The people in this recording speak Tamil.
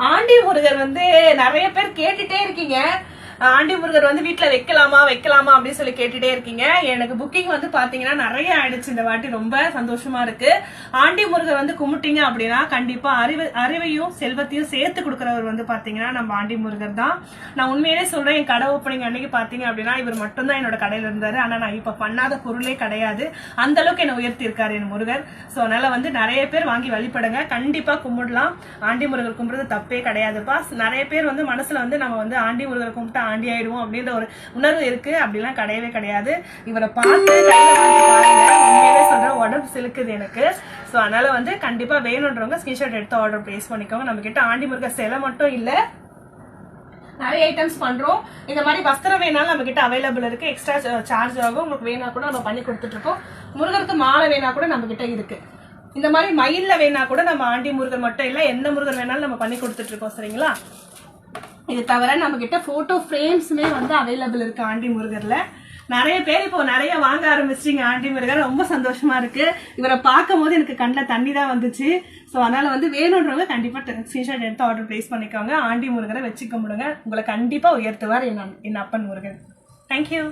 ஆண்டி முருகர் வந்து நிறைய பேர் கேட்டுட்டே இருக்கீங்க. ஆண்டி முருகர் வந்து வீட்டுல வைக்கலாமா அப்படின்னு சொல்லி கேட்டுட்டே இருக்கீங்க. எனக்கு புக்கிங் வந்து பாத்தீங்கன்னா நிறைய ஆயிடுச்சு. இந்த வாட்டி ரொம்ப சந்தோஷமா இருக்கு. ஆண்டி முருகர் வந்து கும்பிட்டீங்க அப்படின்னா கண்டிப்பா அறிவையும் செல்வத்தையும் சேர்த்து கொடுக்கறவர் வந்து பாத்தீங்கன்னா நம்ம ஆண்டி முருகர் தான். நான் உண்மையிலே சொல்றேன், என் கடை ஓப்பனிங் அன்னைக்கு பாத்தீங்க அப்படின்னா இவர் மட்டும்தான் என்னோட கடையில இருந்தாரு. ஆனா நான் இப்ப பண்ணாத பொருளே கிடையாது. அந்த அளவுக்கு என்ன உயர்த்தி இருக்காரு என் முருகர். சோ அதனால வந்து நிறைய பேர் வாங்கி வழிபடுங்க. கண்டிப்பா கும்பிடலாம். ஆண்டி முருகர் கும்பிடுறது தப்பே கிடையாதுப்பா. நிறைய பேர் வந்து மனசுல வந்து நம்ம வந்து ஆண்டி முருகர் கும்பிட்டு ஆண்டி ஆயிடுவோம் அப்படின்ற ஒரு உணர்வு இருக்கு. அப்படிலாம் கிடையவே கிடையாது. இவரை பார்த்து உண்மையிலே சொல்றேன், உடம்பு சிலுக்குது எனக்கு. சோ அதனால வந்து கண்டிப்பா வேணும்ன்றவங்க ஸ்கிரீன்ஷாட் எடுத்து ஆர்டர் பிளேஸ் பண்ணிக்கோங்க. நம்ம கிட்ட ஆண்டி முருகர் சிலை மட்டும் இல்ல, நிறைய ஐட்டம்ஸ் பண்றோம். இந்த மாதிரி வஸ்திரம் வேணாலும் நம்ம கிட்ட அவைலபிள் இருக்கு. எக்ஸ்ட்ரா சார்ஜ் ஆகும். உங்களுக்கு வேணா கூட நம்ம பண்ணி கொடுத்துட்டு இருக்கோம். முருகருக்கு மாலை வேணா கூட நம்ம கிட்ட இருக்கு. இந்த மாதிரி மயில்ல வேணா கூட நம்ம ஆண்டி முருகர் மட்டும் இல்ல, எந்த முருகர் வேணாலும் நம்ம பண்ணி கொடுத்துட்டு இருக்கோம். சரிங்களா? இது தவிர நம்ம கிட்ட போட்டோ ஃப்ரேம்ஸுமே வந்து அவைலபிள் இருக்கு ஆண்டி முருகர்ல. நிறைய பேர் இப்போ நிறைய வாங்க ஆரம்பிச்சிட்டீங்க ஆண்டி முருகர். ரொம்ப சந்தோஷமா இருக்கு. இவரை பார்க்கும் போது எனக்கு கண்ணில் தண்ணி தான் வந்துச்சு. ஸோ அதனால வந்து வேணுன்றவங்க கண்டிப்பா ஸ்கிரீன்ஷாட் எடுத்து ஆர்டர் பிளேஸ் பண்ணிக்கோங்க. ஆண்டி முருகரை வச்சு கும்பிடுங்க. உங்களை கண்டிப்பா உயர்த்துவார் என் அப்பன் முருகன். தேங்க்யூ.